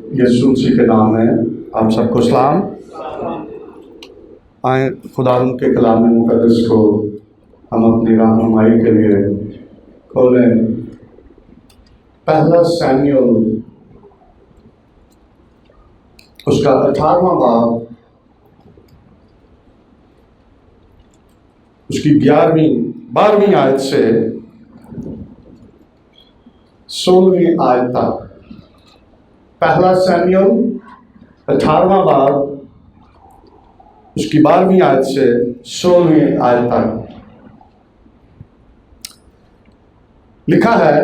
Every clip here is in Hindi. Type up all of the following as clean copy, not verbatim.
यीशु मसीह के नाम में आप सबको सलाम। आए खुदा उनके कलाम मुक़द्दस को हम अपनी रहनुमाई के लिए खोलें। पहला सैमुएल उसका 18वां बाब उसकी 12वीं आयत से 16वीं आयत तक। पहला सैमुएल 18वां बाब उसकी 12वीं आयत से 16वीं आयत तक लिखा है।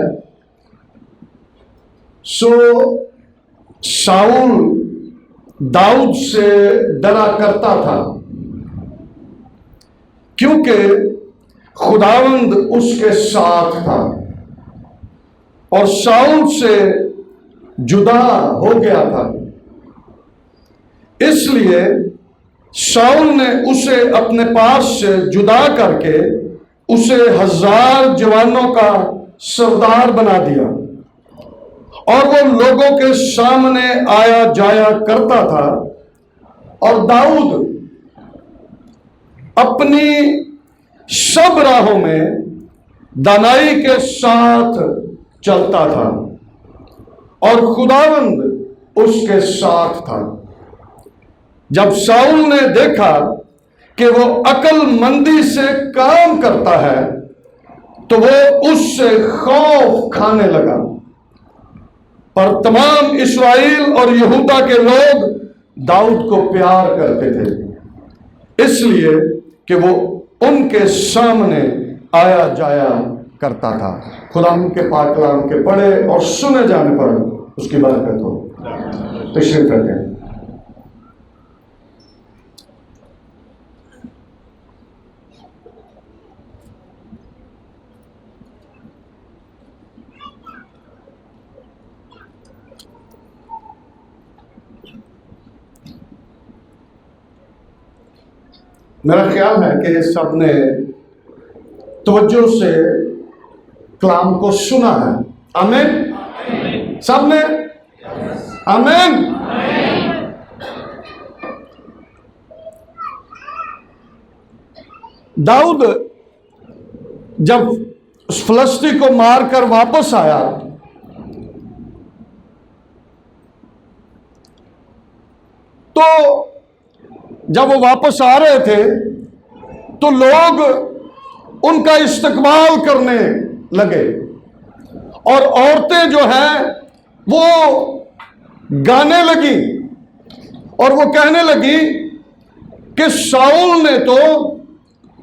सो शाऊल दाऊद से डरा करता था, क्योंकि खुदावंद उसके साथ था, और शाऊल से जुदा हो गया था। इसलिए शाऊल ने उसे अपने पास से जुदा करके उसे 1000 जवानों का सरदार बना दिया, और वो लोगों के सामने आया जाया करता था। और दाऊद अपनी सब राहों में दानाई के साथ चलता था, और खुदावंद उसके साथ था। जब शाऊल ने देखा कि वो अक्लमंदी से काम करता है, तो वो उससे खौफ खाने लगा। पर तमाम इस्राएल और यहूदा के लोग दाऊद को प्यार करते थे, इसलिए कि वो उनके सामने आया जाया करता था। खुदा उनके पाक कलाम के पढ़े और सुने जाने पर उसकी बरकत हो। तशरीफ रखें। मेरा ख्याल है कि सबने तवज्जो से कलाम को सुना है। आमीन। सबने आमीन। दाऊद जब उस फिलिस्ती को मारकर वापस आया, तो जब वो वापस आ रहे थे तो लोग उनका इस्तकबाल करने लगे, और औरतें जो हैं वो गाने लगी, और वो कहने लगी कि शाऊल ने तो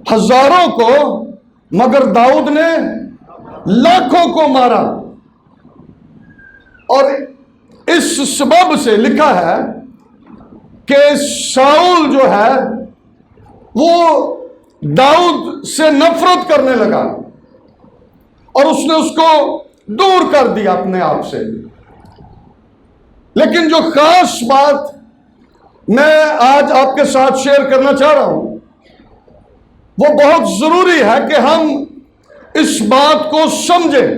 1000 को मगर दाऊद ने लाखों को मारा। और इस सबब से लिखा है कि शाऊल जो है वो दाऊद से नफरत करने लगा, और उसने उसको दूर कर दिया अपने आप से। लेकिन जो खास बात मैं आज आपके साथ शेयर करना चाह रहा हूं, वो बहुत जरूरी है कि हम इस बात को समझें।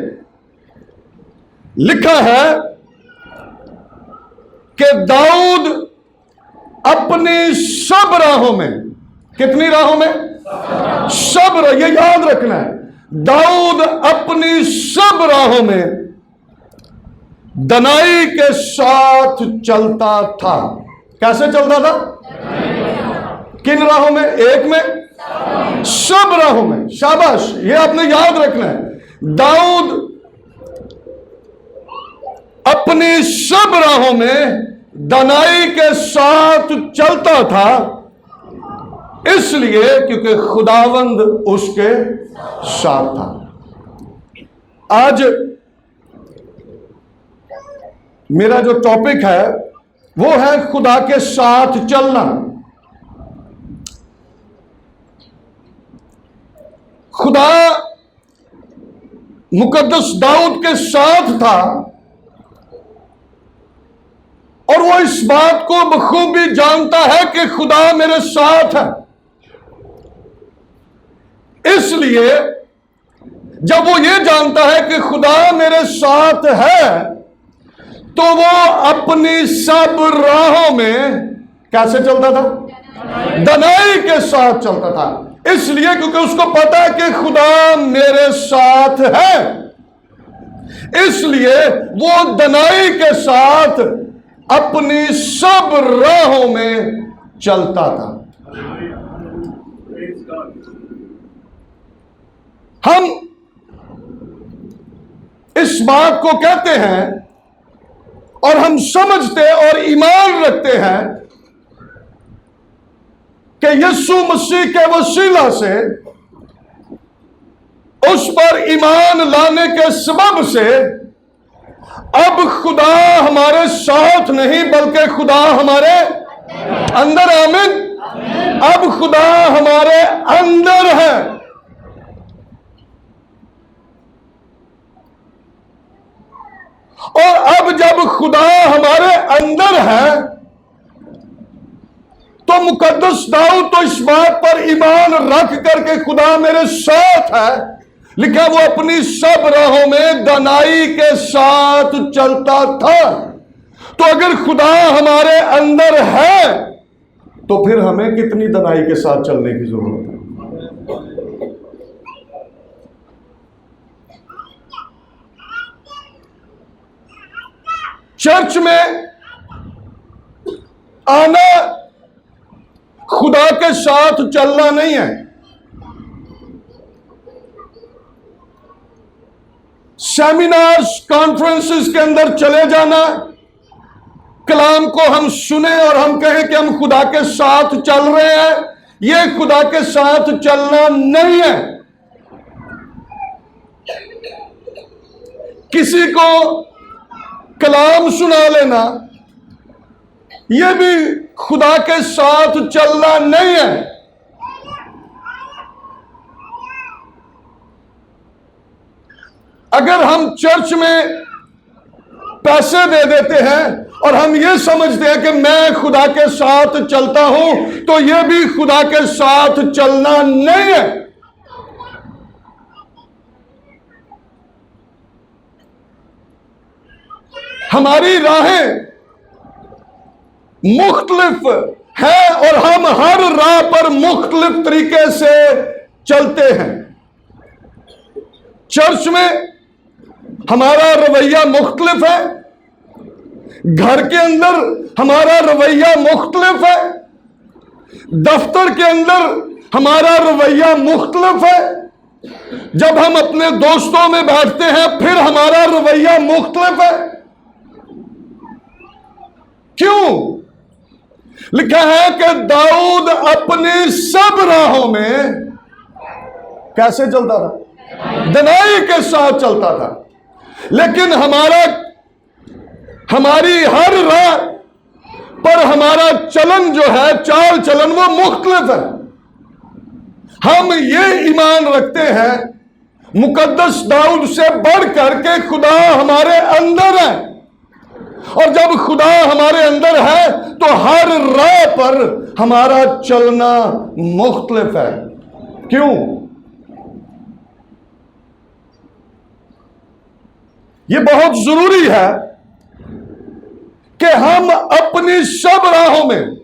लिखा है कि दाऊद अपनी सब राहों में, कितनी राहों में? सब। ये याद रखना है, दाऊद अपनी सब राहों में दनाई के साथ चलता था। कैसे चलता था? किन राहों में? एक में? सब राहों में। शाबाश, ये आपने याद रखना है। दाऊद अपनी सब राहों में दनाई के साथ चलता था, इसलिए क्योंकि खुदावंद उसके साथ था। आज मेरा जो टॉपिक है वो है खुदा के साथ चलना। खुदा मुकद्दस दाऊद के साथ था, और वो इस बात को बखूबी जानता है कि खुदा मेरे साथ है। इसलिए जब वो ये जानता है कि खुदा मेरे साथ है, तो वो अपनी सब राहों में कैसे चलता था? दनाई के साथ चलता था। इसलिए क्योंकि उसको पता है कि खुदा मेरे साथ है, इसलिए वो दनाई के साथ अपनी सब राहों में चलता था। हम इस बात को कहते हैं और हम समझते और ईमान रखते हैं कि यीशु मसीह के वसीला से, उस पर ईमान लाने के सबब से अब खुदा हमारे साथ नहीं बल्कि खुदा हमारे अंदर। आमीन। अब खुदा हमारे अंदर है। और अब जब खुदा हमारे अंदर है तो मुकद्दस दाऊद तो इस बात पर ईमान रख करके खुदा मेरे साथ है लिखा, वो अपनी सब राहों में दनाई के साथ चलता था। तो अगर खुदा हमारे अंदर है तो फिर हमें कितनी दनाई के साथ चलने की जरूरत है? चर्च में आना खुदा के साथ चलना नहीं है। सेमिनार्स, कॉन्फ्रेंसेस के अंदर चले जाना, कलाम को हम सुने और हम कहें कि हम खुदा के साथ चल रहे हैं, यह खुदा के साथ चलना नहीं है। किसी को कलाम सुना लेना यह भी खुदा के साथ चलना नहीं है। अगर हम चर्च में पैसे दे देते हैं और हम ये समझते हैं कि मैं खुदा के साथ चलता हूं, तो यह भी खुदा के साथ चलना नहीं है। हमारी राहें मुख्तलिफ है और हम हर राह पर मुख्तलिफ तरीके से चलते हैं। चर्च में हमारा रवैया मुख्तलिफ है, घर के अंदर हमारा रवैया मुख्तलिफ है, दफ्तर के अंदर हमारा रवैया मुख्तलिफ है, जब हम अपने दोस्तों में बैठते हैं फिर हमारा रवैया मुख्तलिफ है। क्यों? लिखा है कि दाऊद अपनी सब राहों में कैसे चलता था? दनाई के साथ चलता था। लेकिन हमारी हर राह पर हमारा चलन जो है, चाल चलन, वो मुख्तलिफ है। हम ये ईमान रखते हैं मुकद्दस दाऊद से बढ़ करके खुदा हमारे अंदर है, और जब खुदा हमारे अंदर है तो हर राह पर हमारा चलना मुख्तलिफ है। क्यों? ये बहुत जरूरी है कि हम अपनी सब राहों में,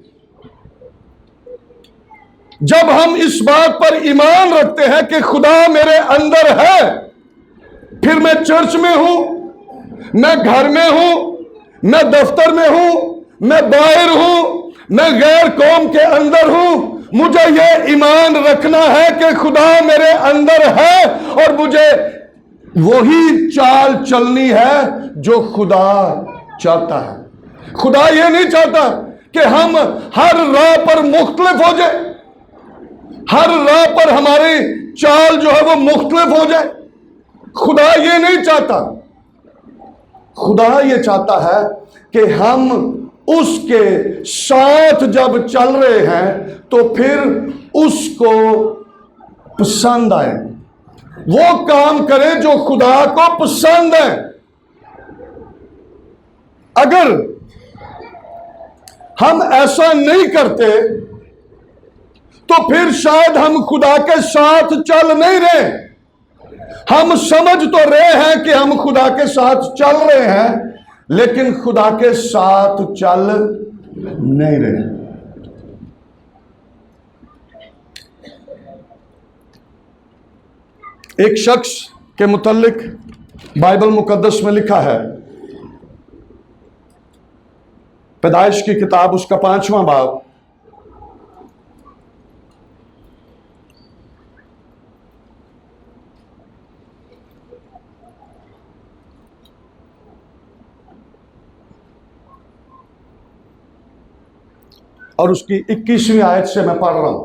जब हम इस बात पर ईमान रखते हैं कि खुदा मेरे अंदर है, फिर मैं चर्च में हूं, मैं घर में हूं, मैं दफ्तर में हूं, मैं बाहर हूं, मैं गैर कौम के अंदर हूं, मुझे यह ईमान रखना है कि खुदा मेरे अंदर है और मुझे वही चाल चलनी है जो खुदा चाहता है। खुदा ये नहीं चाहता कि हम हर राह पर मुख्तलिफ हो जाए, हर राह पर हमारी चाल जो है वो मुख्तलिफ हो जाए। खुदा ये नहीं चाहता। खुदा ये चाहता है कि हम उसके साथ जब चल रहे हैं तो फिर उसको पसंद आए, वो काम करें जो खुदा को पसंद है। अगर हम ऐसा नहीं करते तो फिर शायद हम खुदा के साथ चल नहीं रहे। हम समझ तो रहे हैं कि हम खुदा के साथ चल रहे हैं, लेकिन खुदा के साथ चल नहीं रहे। एक शख्स के मुतल्लिक बाइबल मुकद्दस में लिखा है, पैदाइश की किताब उसका 5वां बाब, और उसकी 21वीं आयत से मैं पढ़ रहा हूं।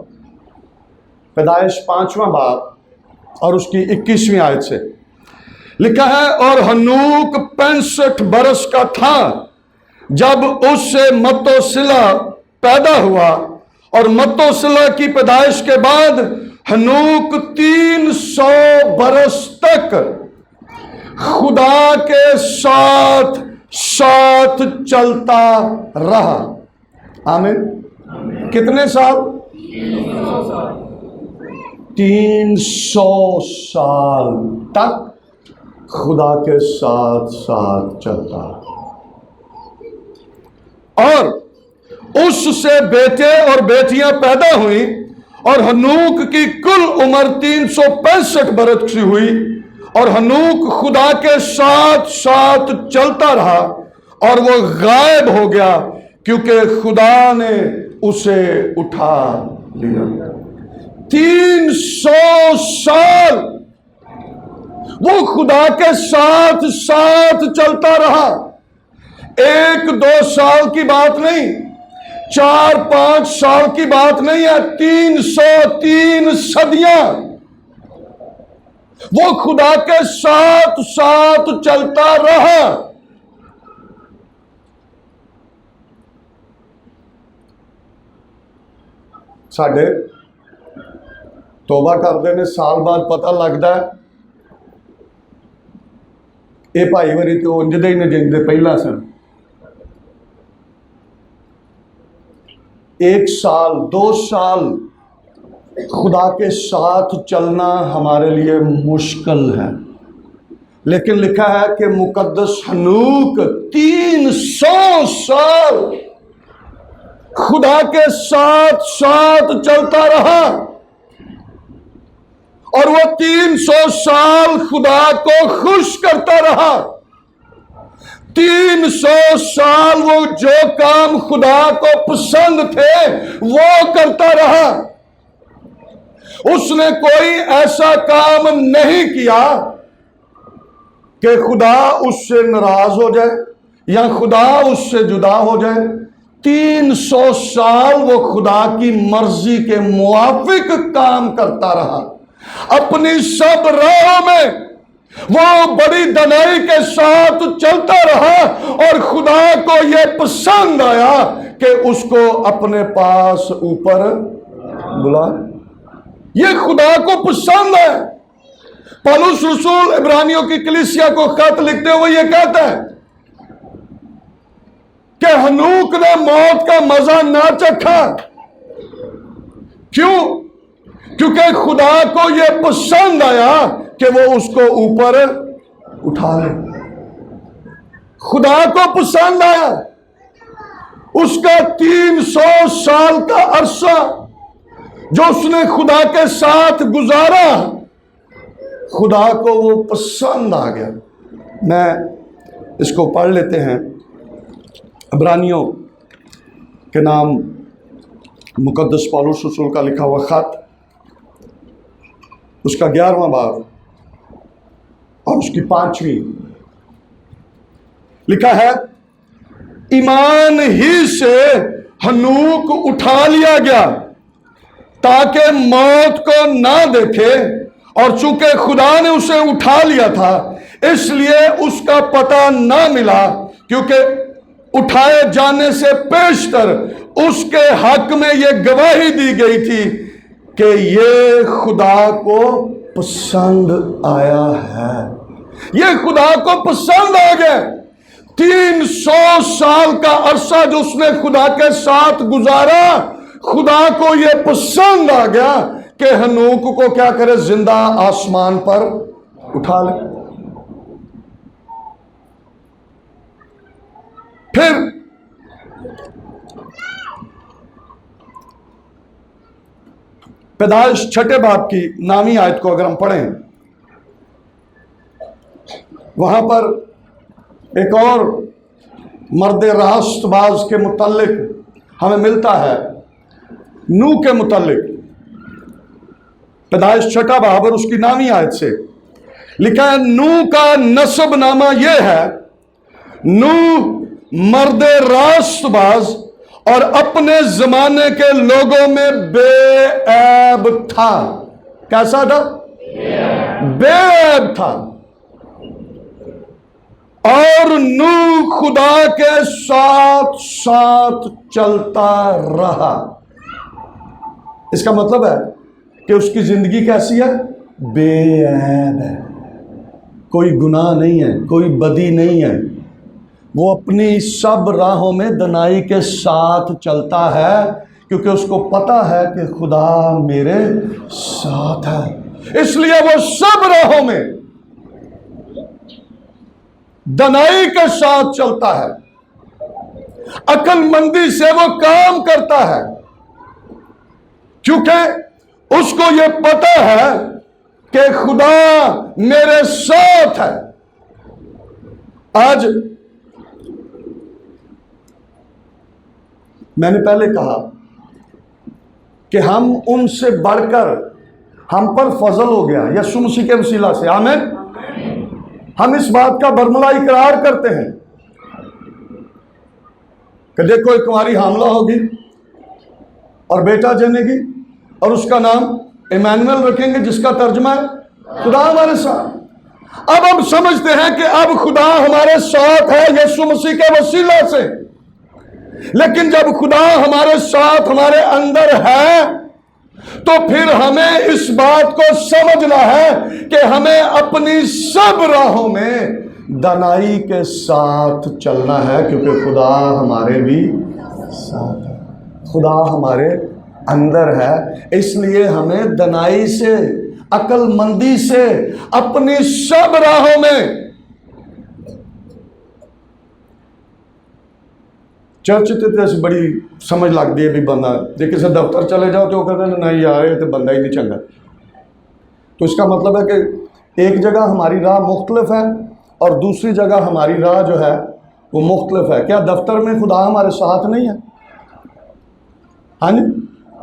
पैदाइश 5वां बाब और उसकी 21वीं आयत से लिखा है, और हनूक 65 बरस का था जब उससे मतोसिला पैदा हुआ, और मतोसिला की पैदाइश के बाद हनूक 300 बरस तक खुदा के साथ साथ चलता रहा। आमीन। कितने साल? 300 साल तक खुदा के साथ साथ चलता, और उससे बेटे और बेटियां पैदा हुई, और हनूक की कुल उम्र 365 बरस की हुई, और हनूक खुदा के साथ साथ चलता रहा, और वो गायब हो गया क्योंकि खुदा ने उसे उठा लिया। 300 साल वो खुदा के साथ साथ चलता रहा। 1-2 साल की बात नहीं, 4-5 साल की बात नहीं है, 303 सदियां वो खुदा के साथ साथ चलता रहा। साढ़े तोबा करते ने साल बाद पता लगता है ये भाई वरी तो उंजदे ही नहीं जिंदे पहला सन। 1 साल 2 साल खुदा के साथ चलना हमारे लिए मुश्किल है, लेकिन लिखा है कि मुकद्दस हनूक 300 साल खुदा के साथ साथ चलता रहा, और वो 300 साल खुदा को खुश करता रहा। 300 साल वो जो काम खुदा को पसंद थे वो करता रहा। उसने कोई ऐसा काम नहीं किया कि खुदा उससे नाराज हो जाए या खुदा उससे जुदा हो जाए। 300 साल वो खुदा की मर्जी के मुआफिक काम करता रहा। अपनी सब राहों में वो बड़ी दनाई के साथ चलता रहा, और खुदा को यह पसंद आया कि उसको अपने पास ऊपर बुला। ये खुदा को पसंद है। पौलुस रसूल इब्रानियों की कलीसिया को खत लिखते हुए ये कहता है कि हनूक ने मौत का मजा ना चखा। क्यों? क्योंकि खुदा को यह पसंद आया कि वो उसको ऊपर उठा ले। खुदा को पसंद आया उसका 300 साल का अरसा जो उसने खुदा के साथ गुजारा, खुदा को वो पसंद आ गया। मैं इसको पढ़ लेते हैं। इब्रानियों के नाम मुकद्दस पौलुस रसूल का लिखा हुआ खत, उसका 11वां बाब और उसकी 5वीं लिखा है, ईमान ही से हनूक उठा लिया गया ताकि मौत को ना देखे, और चूंकि खुदा ने उसे उठा लिया था इसलिए उसका पता ना मिला, क्योंकि उठाए जाने से पेशतर उसके हक में यह गवाही दी गई थी कि ये खुदा को पसंद आया है। ये खुदा को पसंद आ गया। 300 साल का अरसा जो उसने खुदा के साथ गुजारा, खुदा को यह पसंद आ गया कि हनूक को क्या करे, जिंदा आसमान पर उठा ले। पैदाइश छठे बाब की 9वीं आयत को अगर हम पढ़ें, वहां पर एक और मर्द रास्तबाज के मुतल्लिक हमें मिलता है, नूह के मुतल्लिक। पैदाइश छठा बाब और उसकी 9वीं आयत से लिखा है, नूह का नसब नामा यह है, नूह मर्द रास्तबाज और अपने जमाने के लोगों में बेऐब था। कैसा था? बेऐब था। और नूह खुदा के साथ साथ चलता रहा। इसका मतलब है कि उसकी जिंदगी कैसी है? बेऐब है, कोई गुनाह नहीं है, कोई बदी नहीं है। वो अपनी सब राहों में दनाई के साथ चलता है, क्योंकि उसको पता है कि खुदा मेरे साथ है। इसलिए वो सब राहों में दनाई के साथ चलता है, अक्लमंदी से वो काम करता है, क्योंकि उसको ये पता है कि खुदा मेरे साथ है। आज मैंने पहले कहा कि हम उनसे बढ़कर, हम पर फजल हो गया यीशु मसीह के वसीला से। आमीन। हम इस बात का बरमला इकरार करते हैं कि देखो एक कुंवारी हामला होगी और बेटा जनेगी और उसका नाम इमैनुअल रखेंगे, जिसका तर्जुमा है खुदा हमारे साथ। अब हम समझते हैं कि अब खुदा हमारे साथ है यीशु मसीह के वसीला से। लेकिन जब खुदा हमारे साथ, हमारे अंदर है, तो फिर हमें इस बात को समझना है कि हमें अपनी सब राहों में दनाई के साथ चलना है, क्योंकि खुदा हमारे भी साथ है, खुदा हमारे अंदर है। इसलिए हमें दनाई से, अक्लमंदी से अपनी सब राहों में, चर्च ते बड़ी समझ लगती है भी बंदा जे किसी दफ्तर चले जाओ तो कहते हैं नहीं यार ये तो बंदा ही नहीं चंगा। तो इसका मतलब है कि एक जगह हमारी राह मुख्तलिफ है और दूसरी जगह हमारी राह जो है वो मुख्तलिफ है। क्या दफ्तर में खुदा हमारे साथ नहीं है? हाँ जी,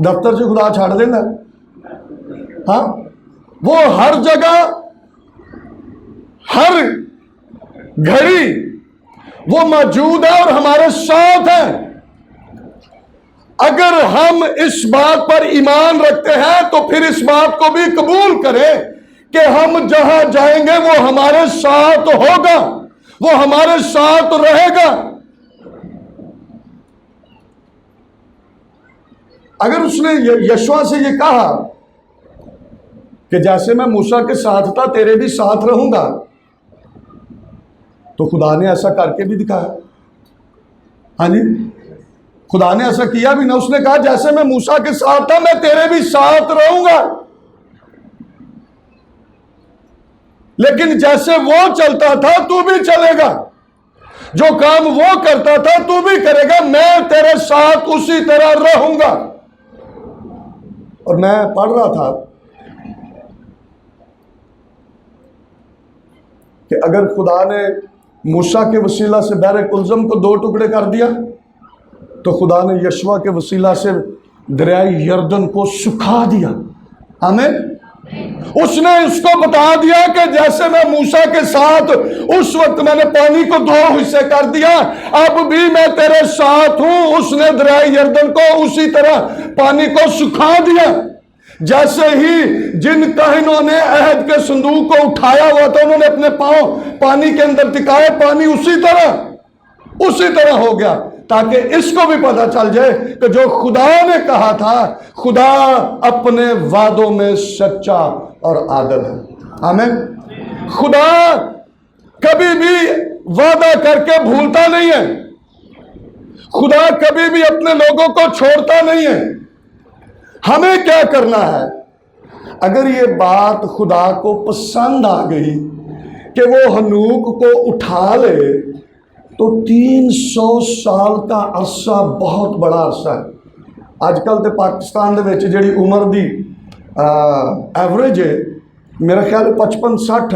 दफ्तर से खुदा छाड़ देना। हाँ, वो हर जगह हर घड़ी वो मौजूद है और हमारे साथ है। अगर हम इस बात पर ईमान रखते हैं तो फिर इस बात को भी कबूल करें कि हम जहां जाएंगे वो हमारे साथ होगा, वो हमारे साथ रहेगा। अगर उसने यशवा से ये कहा कि जैसे मैं मूसा के साथ था तेरे भी साथ रहूंगा, तो खुदा ने ऐसा करके भी दिखाया। हाँ जी, खुदा ने ऐसा किया भी ना। उसने कहा जैसे मैं मूसा के साथ था मैं तेरे भी साथ रहूंगा। लेकिन जैसे वो चलता था तू भी चलेगा, जो काम वो करता था तू भी करेगा, मैं तेरे साथ उसी तरह रहूंगा। और मैं पढ़ रहा था कि अगर खुदा ने मूसा के वसीला से बहरे कुलजम को 2 टुकड़े कर दिया, तो खुदा ने यशवा के वसीला से दरियाई यर्दन को सुखा दिया। हमें उसने उसको बता दिया कि जैसे मैं मूसा के साथ उस वक्त मैंने पानी को 2 हिस्से कर दिया, अब भी मैं तेरे साथ हूं। उसने दरियाई यर्दन को उसी तरह पानी को सुखा दिया। जैसे ही जिन काहिनों ने अहद के संदूक को उठाया हुआ था उन्होंने अपने पांव पानी के अंदर टिकाए, पानी उसी तरह हो गया, ताकि इसको भी पता चल जाए कि जो खुदा ने कहा था, खुदा अपने वादों में सच्चा और आदल है। आमीन। खुदा कभी भी वादा करके भूलता नहीं है, खुदा कभी भी अपने लोगों को छोड़ता नहीं है। हमें क्या करना है? अगर ये बात खुदा को पसंद आ गई कि वो हनूक को उठा ले, तो 300 साल का अरसा बहुत बड़ा अरसा है। आजकल तो पाकिस्तान दे विच जिहड़ी उम्र दी एवरेज है मेरा ख्याल 55-60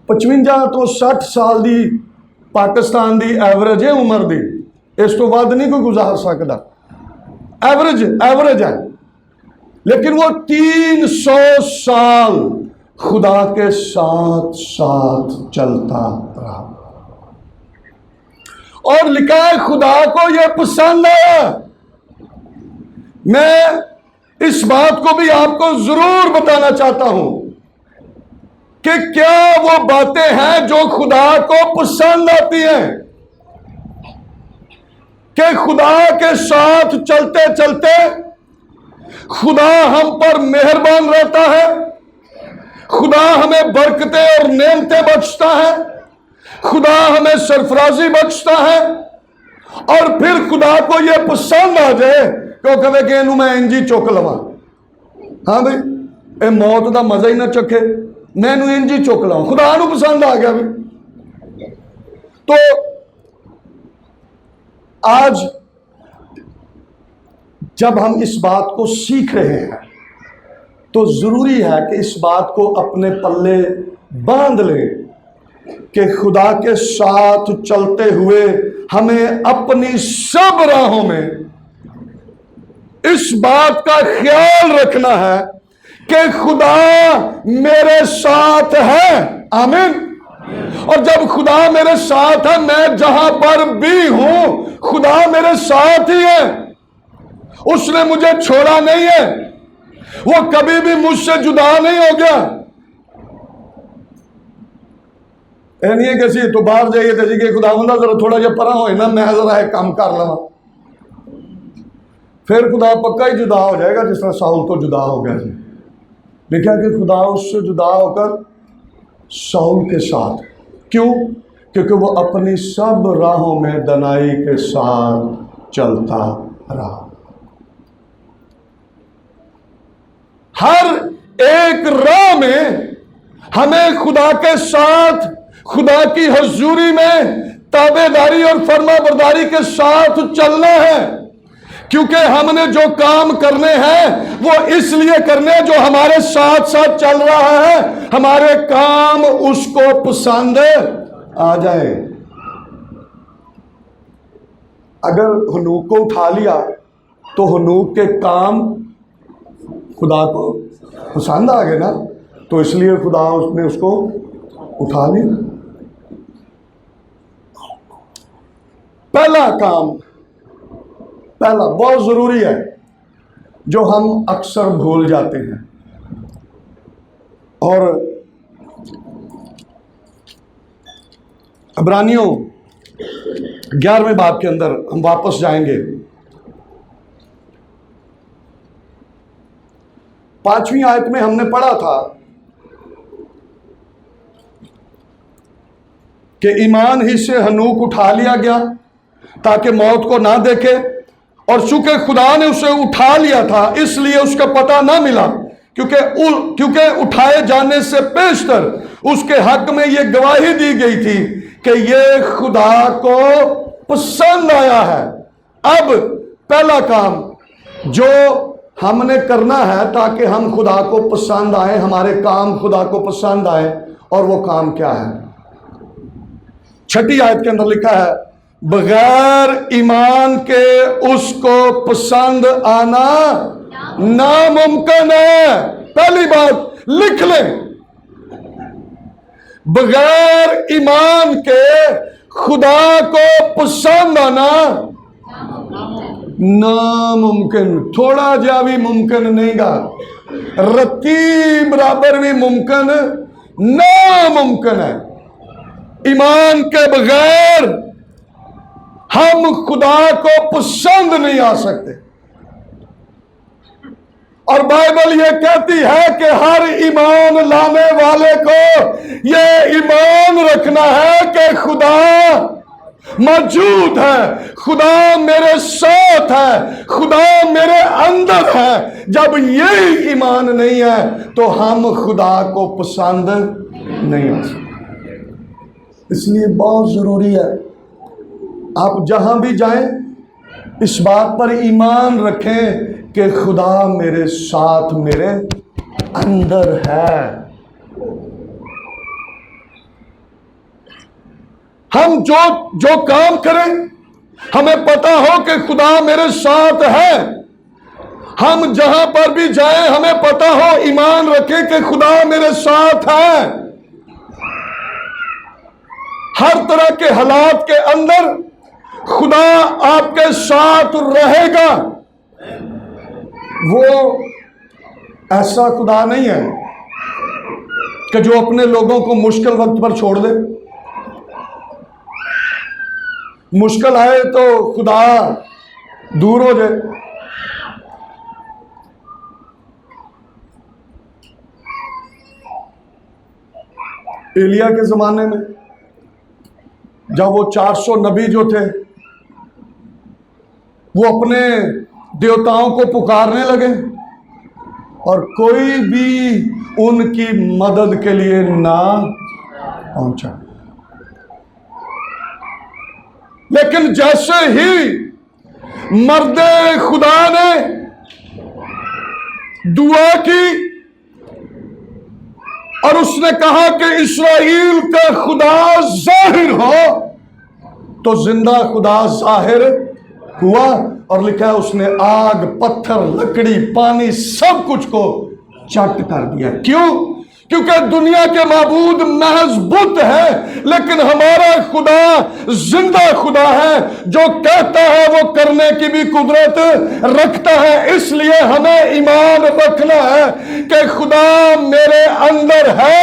55 तो 60 साल दी पाकिस्तान दी एवरेज है उम्र दी, इस तो बाद नहीं कोई गुजार सकता। एवरेज है, लेकिन वो 300 साल खुदा के साथ साथ चलता रहा और लिखा है खुदा को यह पसंद आया। मैं इस बात को भी आपको जरूर बताना चाहता हूं कि क्या वो बातें हैं जो खुदा को पसंद आती हैं, कि खुदा के साथ चलते चलते खुदा हम पर मेहरबान रहता है, खुदा हमें बरकतें और नेमतें बख्शता है, खुदा हमें सरफराजी बख्शता है, और फिर खुदा को यह पसंद आ जाए कि वह कहे कि इनू मैं इंजी चुक लवा। हाँ भाई, ये मौत का मजा ही ना चखे, मैं इनू इंजी चुक लवा, खुदा नू पसंद आ गया भी। तो आज जब हम इस बात को सीख रहे हैं तो जरूरी है कि इस बात को अपने पल्ले बांध लें कि खुदा के साथ चलते हुए हमें अपनी सब राहों में इस बात का ख्याल रखना है कि खुदा मेरे साथ है। आमीन। और जब खुदा मेरे साथ है, मैं जहां पर भी हूं खुदा मेरे साथ ही है, उसने मुझे छोड़ा नहीं है, वो कभी भी मुझसे जुदा नहीं हो गया। यह नहीं है कि सी तो बाहर जाइए तो जी खुदा बंदा जरा थोड़ा जिहा परा होए ना, मैं जरा एक काम कर लवा, फिर खुदा पक्का ही जुदा हो जाएगा, जिस तरह साउल तो जुदा हो गया जी। लिखा कि खुदा उससे जुदा होकर साउल के साथ, क्यों? क्योंकि वो अपनी सब राहों में दनाई के साथ चलता रहा। हर एक राह में हमें खुदा के साथ, खुदा की हजूरी में ताबेदारी और फर्माबरदारी के साथ चलना है, क्योंकि हमने जो काम करने हैं वो इसलिए करने हैं जो हमारे साथ साथ चल रहा है, हमारे काम उसको पसंद आ जाए। अगर हनूक को उठा लिया तो हनूक के काम खुदा को पसंद आ गए ना, तो इसलिए खुदा उसने उसको उठा लिया। पहला काम, पहला बहुत जरूरी है जो हम अक्सर भूल जाते हैं, और इब्रानियों 11वें बाब के अंदर हम वापस जाएंगे। 5वीं आयत में हमने पढ़ा था कि ईमान ही से हनूक उठा लिया गया ताकि मौत को ना देखे, और चूंकि खुदा ने उसे उठा लिया था इसलिए उसका पता ना मिला, क्योंकि उठाए जाने से पेशतर उसके हक में यह गवाही दी गई थी कि यह खुदा को पसंद आया है। अब पहला काम जो हमने करना है ताकि हम खुदा को पसंद आए, हमारे काम खुदा को पसंद आए, और वो काम क्या है? 6ठी आयत के अंदर लिखा है, बगैर ईमान के उसको पसंद आना नामुमकिन है। पहली बात लिख लें, बगैर ईमान के खुदा को पसंद आना नामुमकिन, थोड़ा जा भी मुमकिन नहीं गा, रत्ती बराबर भी मुमकिन नामुमकिन है। ईमान के बगैर हम खुदा को पसंद नहीं आ सकते, और बाइबल ये कहती है कि हर ईमान लाने वाले को ये ईमान रखना है कि खुदा मौजूद है, खुदा मेरे साथ है, खुदा मेरे अंदर है। जब यही ईमान नहीं है तो हम खुदा को पसंद नहीं आ सकते। इसलिए बहुत जरूरी है आप जहां भी जाएं इस बात पर ईमान रखें कि खुदा मेरे साथ, मेरे अंदर है। हम जो जो काम करें हमें पता हो कि खुदा मेरे साथ है। हम जहां पर भी जाएं हमें पता हो, ईमान रखें कि खुदा मेरे साथ है। हर तरह के हालात के अंदर खुदा आपके साथ रहेगा। वो ऐसा खुदा नहीं है कि जो अपने लोगों को मुश्किल वक्त पर छोड़ दे। मुश्किल आए तो खुदा दूर हो जाए। एलिया के जमाने में जब वो 400 नबी जो थे वो अपने देवताओं को पुकारने लगे और कोई भी उनकी मदद के लिए ना पहुंचा। लेकिन जैसे ही मर्दे खुदा ने दुआ की और उसने कहा कि इस्राएल का खुदा जाहिर हो, तो जिंदा खुदा जाहिर हुआ। और लिखा है उसने आग, पत्थर, लकड़ी, पानी सब कुछ को चट कर दिया। क्यों? क्योंकि दुनिया के माबूद महज बुत है, लेकिन हमारा खुदा जिंदा खुदा है, जो कहता है वो करने की भी कुदरत रखता है। इसलिए हमें ईमान रखना है कि खुदा मेरे अंदर है,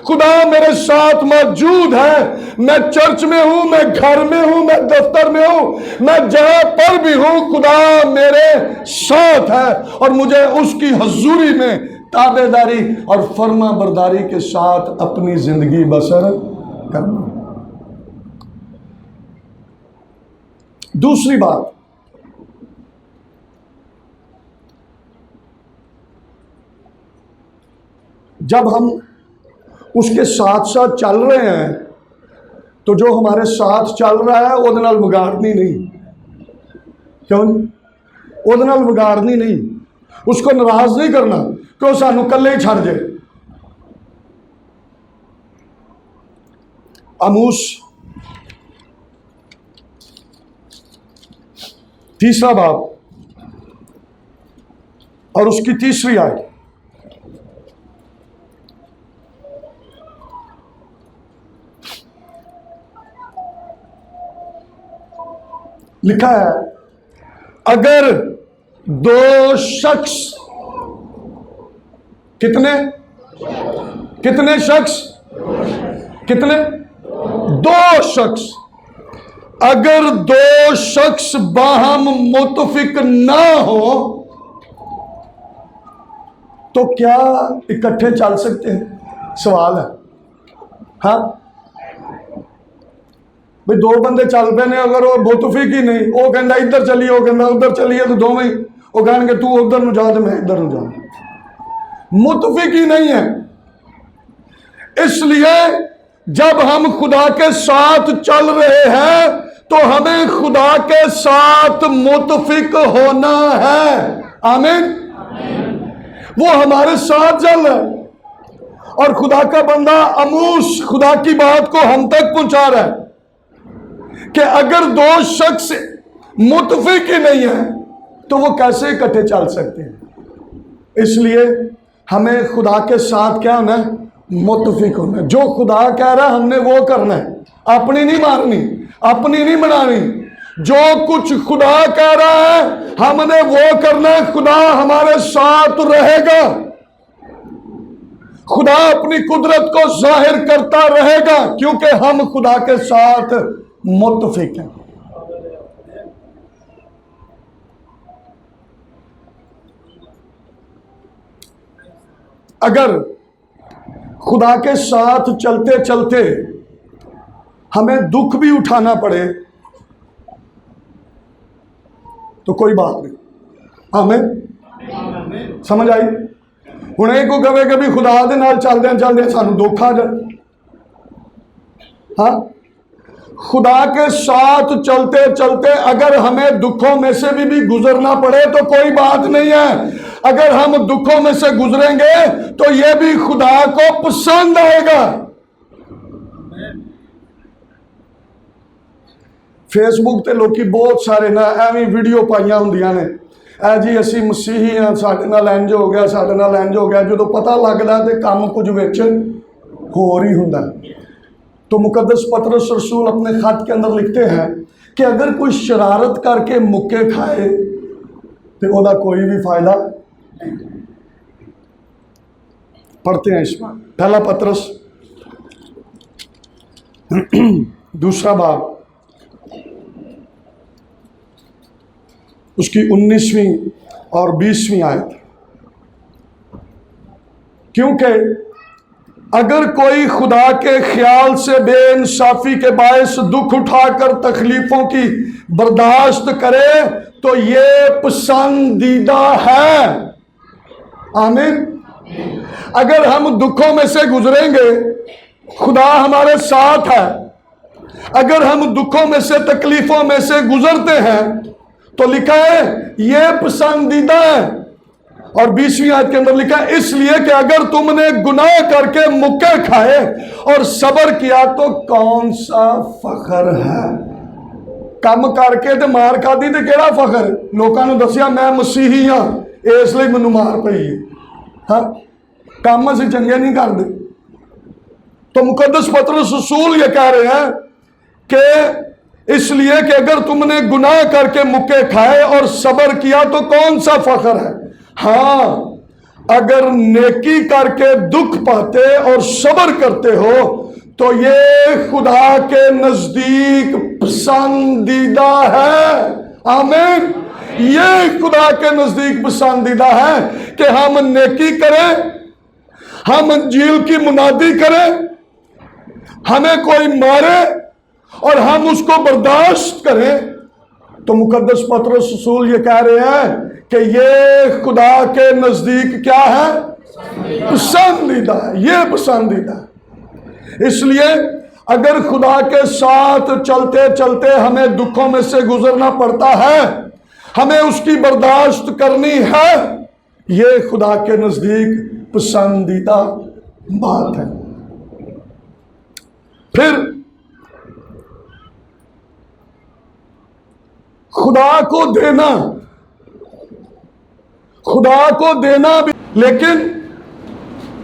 खुदा मेरे साथ मौजूद है। मैं चर्च में हूं, मैं घर में हूं, मैं दफ्तर में हूं, मैं जहां पर भी हूं, खुदा मेरे साथ है और मुझे उसकी हजूरी में ताबेदारी और फर्मा बरदारी के साथ अपनी जिंदगी बसर करना। दूसरी बात, जब हम उसके साथ साथ चल रहे हैं तो जो हमारे साथ चल रहा है ਉਹਦੇ ਨਾਲ ਵਿਗਾੜਨੀ नहीं। क्यों? ਉਹਦੇ ਨਾਲ ਵਿਗਾੜਨੀ नहीं, उसको नाराज नहीं करना कि वो सानू कल्ले ही छड़ जाए। आमूस 3 बाब और उसकी 3 आयत लिखा है, अगर 2 शख्स, कितने शख्स, कितने 2 शख्स, अगर 2 शख्स बाहम मुतफिक ना हो तो क्या इकट्ठे चल सकते हैं? सवाल है। हाँ भाई, 2 बंदे चल पे ने, अगर वो मुतफिक ही नहीं, वो कहता इधर चलिए, वो कहता उधर चलिए, तो दोवें वो कहेंगे तू उधर न जा तो मैं इधर न जा। मुतफिक ही नहीं है। इसलिए जब हम खुदा के साथ चल रहे हैं तो हमें खुदा के साथ मुतफिक होना है। आमीन। वो हमारे साथ चल रहा है और खुदा का बंदा अमूस खुदा की बात को हम तक पहुंचा रहा है कि अगर 2 शख्स मुतफिक ही नहीं है तो वो कैसे इकट्ठे चल सकते हैं। इसलिए हमें खुदा के साथ क्या होना है? मुतफिक होना है। जो खुदा कह रहा है हमने वो करना है, अपनी नहीं मारनी, अपनी नहीं बनानी। जो कुछ खुदा कह रहा है हमने वो करना है। खुदा हमारे साथ रहेगा, खुदा अपनी कुदरत को जाहिर करता रहेगा, क्योंकि हम खुदा के साथ मुतफिक हैं। अगर खुदा के साथ चलते चलते हमें दुख भी उठाना पड़े तो कोई बात नहीं। हमें समझ आई? हुणे को कहे कि भी खुदा दे नाल चलदे चलदे सानू दुख आ जाए। हाँ, खुदा के साथ चलते चलते अगर हमें दुखों में से भी गुजरना पड़े तो कोई बात नहीं है। अगर हम दुखों में से गुजरेंगे तो यह भी खुदा को पसंद आएगा। फेसबुक ते लोग बहुत सारे ना एवं वीडियो पाइया होंदियां ने, ऐ जी असी मसीही हाँ, साडे नाल इंज हो गया, साडे नाल इंज हो गया। जो पता लगता तो काम कुछ विच होर ही हुंदा। तो मुकद्दस पतरस रसूल अपने खत के अंदर लिखते हैं कि अगर कोई शरारत करके मुक्के खाए तो वह कोई भी फायदा नहीं। पढ़ते हैं इसमें पहला पतरस दूसरा बाब उसकी 19वीं और 20वीं आयत। क्योंकि अगर कोई खुदा के ख्याल से बेइंसाफी के बायस दुख उठाकर तकलीफों की बर्दाश्त करे तो ये पसंदीदा है। आमीन। अगर हम दुखों में से गुजरेंगे, खुदा हमारे साथ है। अगर हम दुखों में से तकलीफों में से गुजरते हैं तो लिखा है ये पसंदीदा है। और 20वीं आयत के अंदर लिखा है इसलिए कि अगर तुमने गुनाह करके मुक्के खाए और सब्र किया तो कौन सा फखर है। कम करके ते मार खादी ते केड़ा फखर। लोगों ने दसिया मैं मसीही हाँ इसलिए मैनू मार पई है। हाँ, काम असीं चंगे नहीं करते। तो मुकद्दस पतरस रसूल ये कह रहे हैं कि इसलिए कि अगर तुमने गुनाह करके मुक्के खाए और सब्र किया तो कौन सा फखर है। हाँ, अगर नेकी करके दुख पाते और सब्र करते हो तो ये खुदा के नजदीक पसंदीदा है। आमीन। ये खुदा के नजदीक पसंदीदा है कि हम नेकी करें, हम इंजील की मुनादी करें, हमें कोई मारे और हम उसको बर्दाश्त करें। तो मुकद्दस पतरस रसूल ये कह रहे हैं कि ये खुदा के नजदीक क्या है, पसंदीदा है। ये पसंदीदा है। इसलिए अगर खुदा के साथ चलते चलते हमें दुखों में से गुजरना पड़ता है, हमें उसकी बर्दाश्त करनी है, ये खुदा के नजदीक पसंदीदा बात है। फिर खुदा को देना, खुदा को देना भी, लेकिन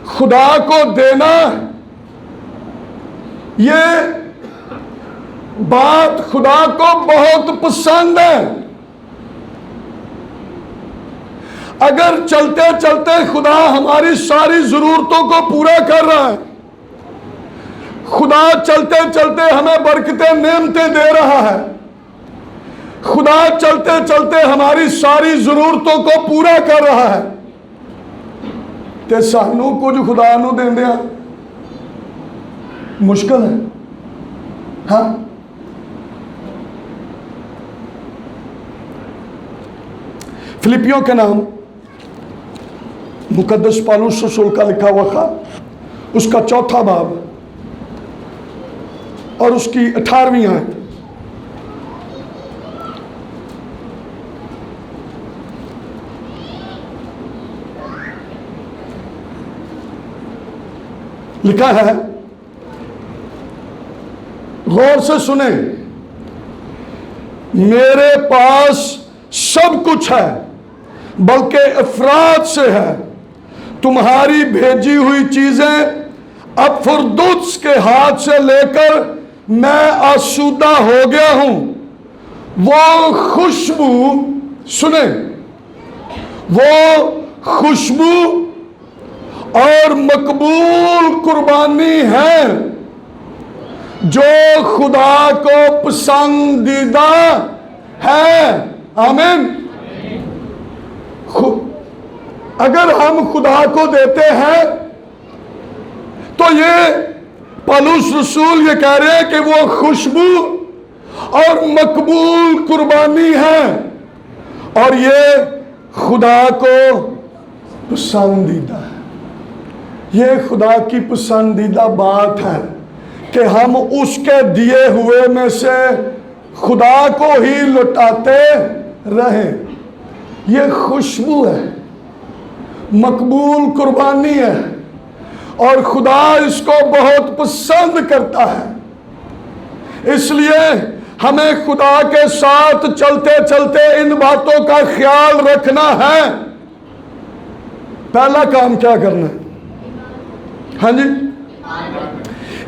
खुदा को देना ये बात खुदा को बहुत पसंद है। अगर चलते चलते खुदा हमारी सारी जरूरतों को पूरा कर रहा है, खुदा चलते चलते हमें बरकतें नेमतें दे रहा है, खुदा चलते चलते हमारी सारी जरूरतों को पूरा कर रहा है, तो सानू कुछ खुदा नू देंदिया मुश्किल है। हाँ, फिलिपियों के नाम मुकद्दस पौलुस रसूल का लिखा हुआ था, उसका 4था बाब और उसकी 18वीं आयत। लिखा है, गौर से सुने, मेरे पास सब कुछ है बल्कि अफराद से है। तुम्हारी भेजी हुई चीजें अब फुरदुस के हाथ से लेकर मैं आसूदा हो गया हूं। वो खुशबू, सुने, वो खुशबू और मकबूल कुर्बानी है जो खुदा को पसंदीदा है। आमीन। अगर हम खुदा को देते हैं तो ये पौलुस रसूल ये कह रहे हैं कि वो खुशबू और मकबूल कुर्बानी है और ये खुदा को पसंदीदा है। ये खुदा की पसंदीदा बात है कि हम उसके दिए हुए में से खुदा को ही लौटाते रहें। ये खुशबू है, मकबूल कुर्बानी है, और खुदा इसको बहुत पसंद करता है। इसलिए हमें खुदा के साथ चलते चलते इन बातों का ख्याल रखना है। पहला काम क्या करना है? हाँ जी,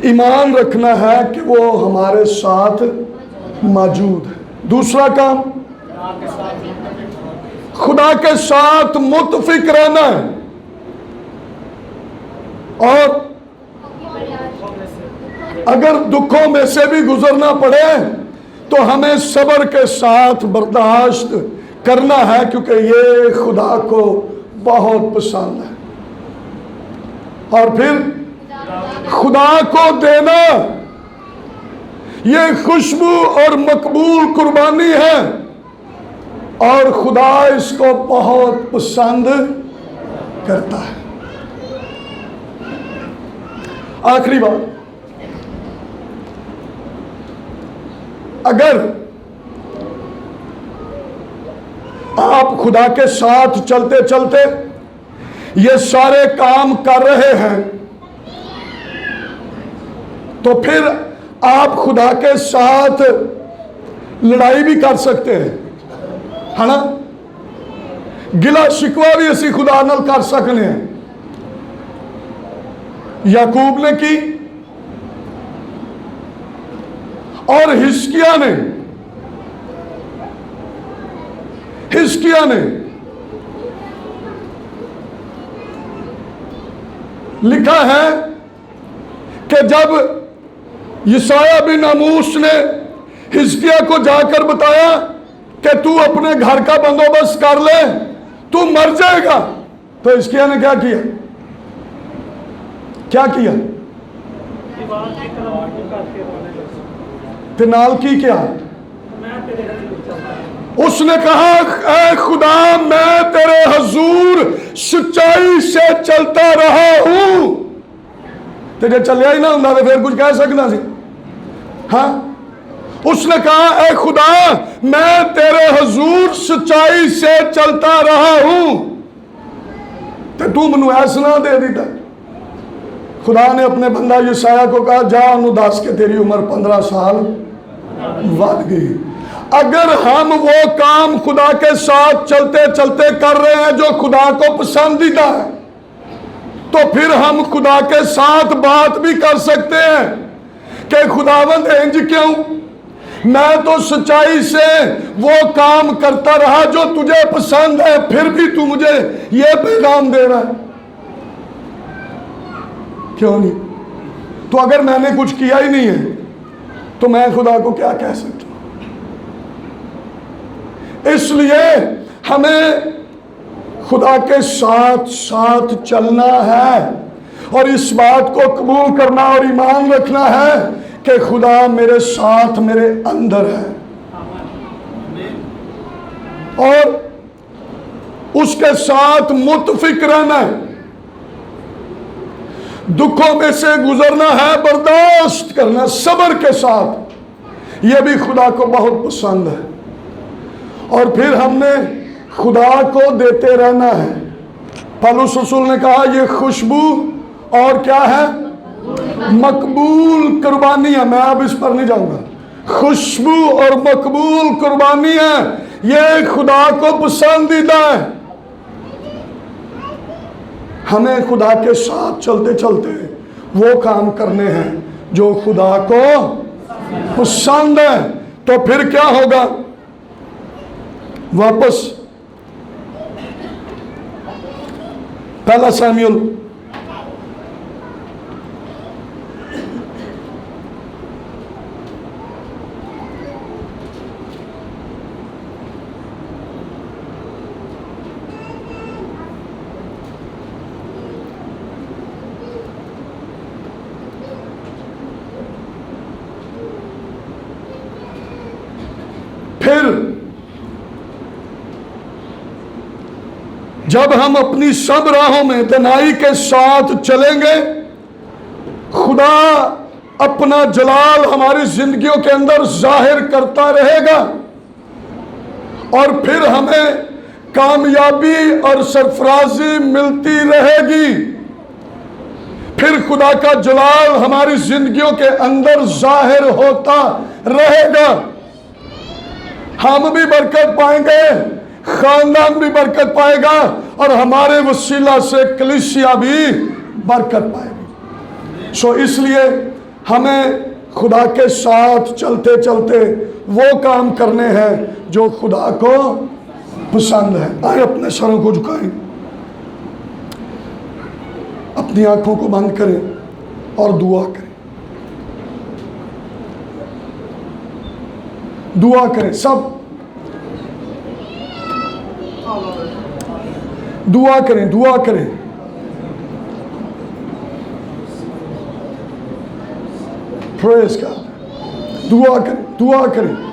ईमान रखना है कि वो हमारे साथ मौजूद है। दूसरा काम, खुदा के साथ मुत्फिक रहना है, और अगर दुखों में से भी गुजरना पड़े तो हमें सब्र के साथ बर्दाश्त करना है, क्योंकि ये खुदा को बहुत पसंद है। और फिर खुदा को देना, ये खुशबू और मकबूल कुर्बानी है, और खुदा इसको बहुत पसंद करता है। आखिरी बात, अगर आप खुदा के साथ चलते चलते ये सारे काम कर रहे हैं, तो फिर आप खुदा के साथ लड़ाई भी कर सकते हैं, है ना? गिला शिकवा भी असी खुदा नाल कर सकते हैं। याकूब ने की, और हिजकिय्याह ने लिखा है कि जब यशायाह बिन आमोस ने हिजकिय्याह को जाकर बताया कि तू अपने घर का बंदोबस्त कर ले, तू मर जाएगा, तो हिजकिय्याह ने क्या किया? तिनाल की क्या? उसने कहा, ऐ खुदा, मैं तेरे हजूर सच्चाई से चलता रहा हूं। तो जो चलिया ही ना होंगे तो फिर कुछ कह सकना सी? हाँ, उसने कहा, ऐ खुदा, मैं तेरे हजूर सच्चाई से चलता रहा हूं, तो तू मैनू ऐ सुना दे दीता। खुदा ने अपने बंदा यशायाह को कहा, जा उन्होंने दस के तेरी उम्र 15 साल बढ़ गई। अगर हम वो काम खुदा के साथ चलते चलते कर रहे हैं जो खुदा को पसंदीदा है, तो फिर हम खुदा के साथ बात भी कर सकते हैं कि खुदावंद इंज क्यों? मैं तो सच्चाई से वो काम करता रहा जो तुझे पसंद है, फिर भी तू मुझे ये पैगाम दे रहा है, क्यों नहीं? तो अगर मैंने कुछ किया ही नहीं है तो मैं खुदा को क्या कह सकता हूं? इसलिए हमें खुदा के साथ साथ चलना है, और इस बात को कबूल करना और ईमान रखना है कि खुदा मेरे साथ, मेरे अंदर है, और उसके साथ मुत्फिक रहना है। दुखों में से गुजरना है, बर्दाश्त करना सब्र के साथ, यह भी खुदा को बहुत पसंद है। और फिर हमने खुदा को देते रहना है। पौलुस रसूल ने कहा, यह खुशबू और क्या है? मकबूल कुर्बानी है। मैं अब इस पर नहीं जाऊंगा। खुशबू और मकबूल कुर्बानी है, यह खुदा को पसंदीदा है। हमें खुदा के साथ चलते चलते वो काम करने हैं जो खुदा को पसंद है। तो फिर क्या होगा? वापस पहला शमूएल फिर जब हम अपनी सब राहों में दनाई के साथ चलेंगे, खुदा अपना जलाल हमारी जिंदगियों के अंदर जाहिर करता रहेगा और फिर हमें कामयाबी और सरफराजी मिलती रहेगी। फिर खुदा का जलाल हमारी जिंदगियों के अंदर जाहिर होता रहेगा। हम भी बरकत पाएंगे, खानदान भी बरकत पाएगा और हमारे वसीला से कलीसिया भी बरकत पाएगी। सो इसलिए हमें खुदा के साथ चलते चलते वो काम करने हैं जो खुदा को पसंद है। आए अपने सरों को झुकाएं, अपनी आंखों को बंद करें और दुआ करें। दुआ करें, सब दुआ करें, दुआ करें। प्रेज गॉड, दुआ करें, दुआ करें।